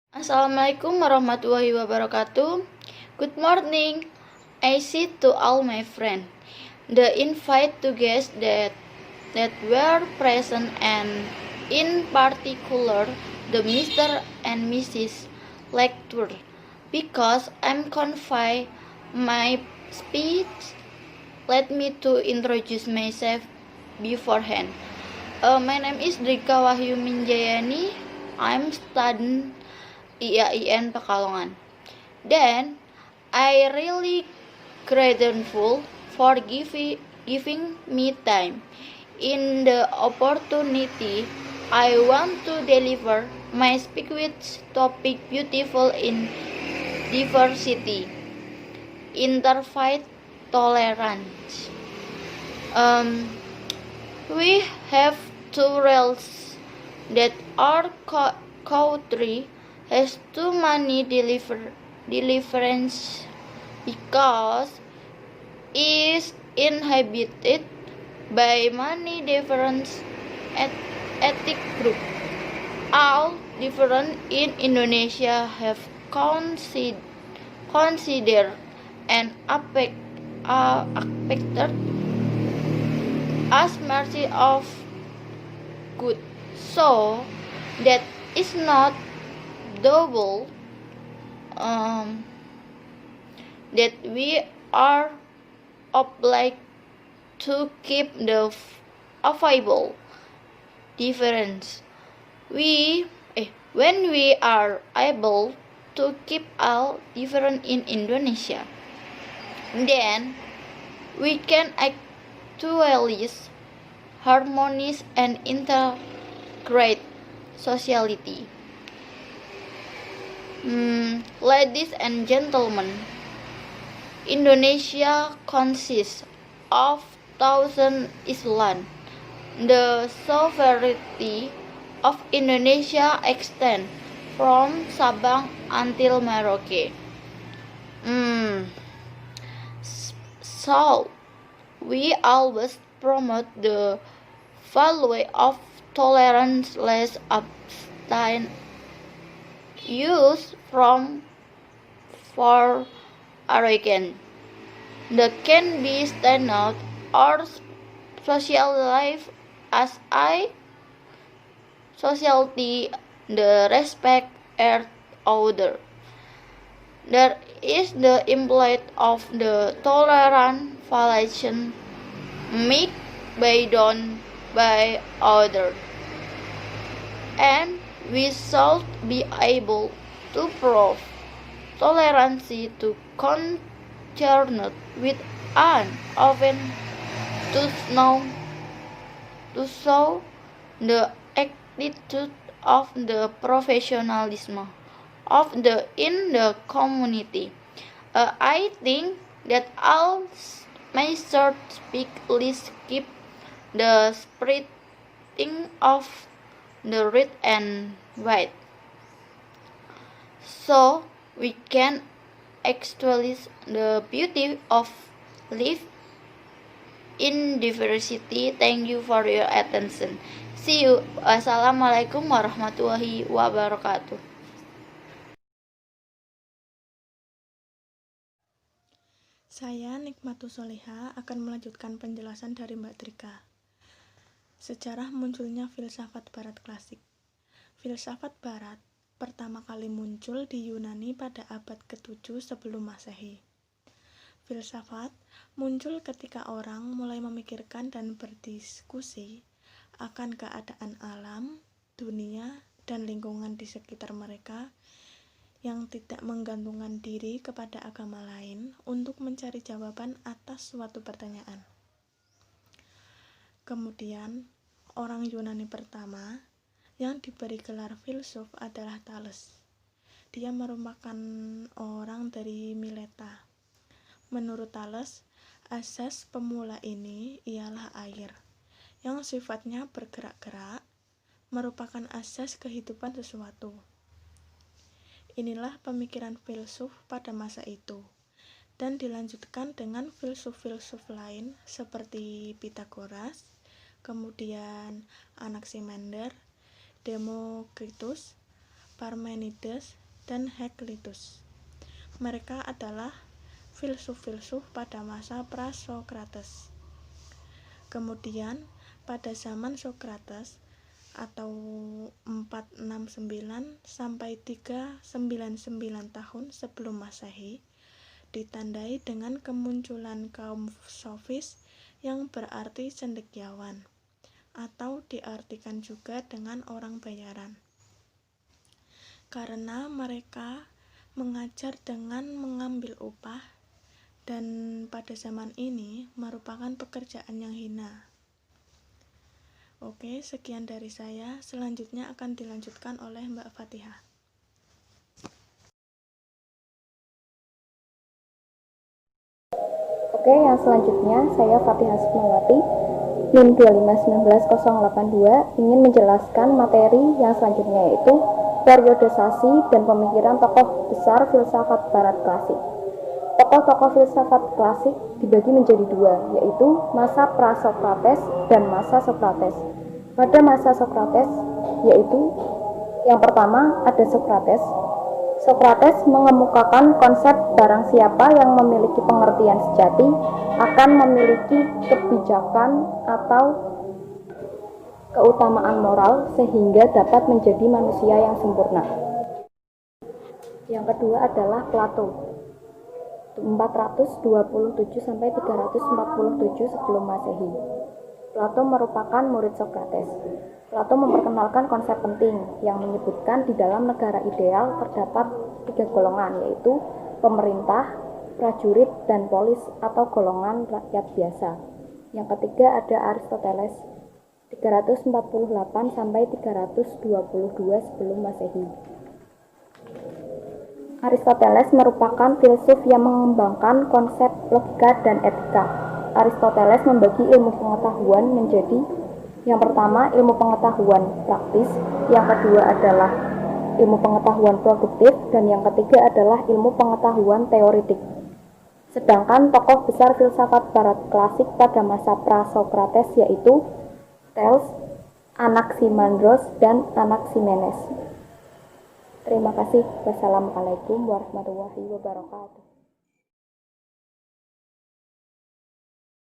Assalamualaikum warahmatullahi wabarakatuh. Good morning. I say to all my friends, the invite to guests that were present, and in particular the Mr. and Mrs. Lecter, because I'm confined my speech. Let me to introduce myself beforehand. My name is Drika Wahyu Minjayani. I'm studying IAIN Pekalongan. Then I really grateful for giving me time. In the opportunity, I want to deliver my speak with topic beautiful in diversity, interfaith tolerance. We have two rails that our country has too many deliverance because is inhabited by many different ethnic groups. All different in Indonesia have considered and affected as mercy of good. So that is not double that we are obliged to keep the available difference. When we are able to keep all different in Indonesia, then we can actually harmonize and integrate society. Ladies and gentlemen, Indonesia consists of thousand islands. The sovereignty of Indonesia extends from Sabang until Merauke. So we always promote the value of tolerance, less abstain use from for arrogance. That can be standard or social life as society the respect earth other. There is the implied of the tolerant violation made by done by other, and we should be able to prove tolerance to concerned with and often to show the attitude of the professionalism of the in the community. I think that all my short speak list keep the spreading of the red and white, so we can actualize the beauty of life in diversity. Thank you for your attention. See you. Assalamualaikum warahmatullahi wabarakatuh. Saya Nikmatus Soleha akan melanjutkan penjelasan dari Mbak Drika. Sejarah munculnya filsafat barat klasik. Filsafat barat pertama kali muncul di Yunani pada abad ke-7 sebelum Masehi. Filsafat muncul ketika orang mulai memikirkan dan berdiskusi akan keadaan alam, dunia, dan lingkungan di sekitar mereka yang tidak menggantungkan diri kepada agama lain untuk mencari jawaban atas suatu pertanyaan. Kemudian, orang Yunani pertama yang diberi gelar filsuf adalah Thales. Dia merupakan orang dari Mileta. Menurut Thales, asas pemula ini ialah air, yang sifatnya bergerak-gerak, merupakan asas kehidupan sesuatu. Inilah pemikiran filsuf pada masa itu, dan dilanjutkan dengan filsuf-filsuf lain seperti Pythagoras, kemudian Anaximander, Demokritus, Parmenides, dan Heraklitus. Mereka adalah filsuf-filsuf pada masa pra-Sokrates. Kemudian, pada zaman Sokrates atau 469 sampai 399 tahun sebelum Masehi, ditandai dengan kemunculan kaum sofis yang berarti cendekiawan, atau diartikan juga dengan orang bayaran. Karena mereka mengajar dengan mengambil upah, dan pada zaman ini merupakan pekerjaan yang hina. Oke, sekian dari saya. Selanjutnya akan dilanjutkan oleh Mbak Fatihah. Oke, yang selanjutnya saya Fatihah Sukmawati, NIM 2519082, ingin menjelaskan materi yang selanjutnya, yaitu periodisasi dan pemikiran tokoh besar filsafat barat klasik. Tokoh-tokoh filsafat klasik dibagi menjadi dua, yaitu masa pra-Sokrates dan masa Sokrates. Pada masa Sokrates, yaitu yang pertama ada Sokrates. Sokrates mengemukakan konsep barang siapa yang memiliki pengertian sejati akan memiliki kebijakan atau keutamaan moral sehingga dapat menjadi manusia yang sempurna. Yang kedua adalah Plato, 427 sampai 347 sebelum Masehi. Plato merupakan murid Sokrates. Plato memperkenalkan konsep penting yang menyebutkan di dalam negara ideal terdapat 3 golongan, yaitu pemerintah, prajurit, dan polis atau golongan rakyat biasa. Yang ketiga ada Aristoteles, 348 sampai 322 sebelum Masehi. Aristoteles merupakan filsuf yang mengembangkan konsep logika dan etika. Aristoteles membagi ilmu pengetahuan menjadi yang pertama ilmu pengetahuan praktis, yang kedua adalah ilmu pengetahuan produktif, dan yang ketiga adalah ilmu pengetahuan teoritik. Sedangkan tokoh besar filsafat barat klasik pada masa pra-Sokrates yaitu Thales, Anaximandros, dan Anaximenes. Terima kasih. Wassalamualaikum warahmatullahi wabarakatuh.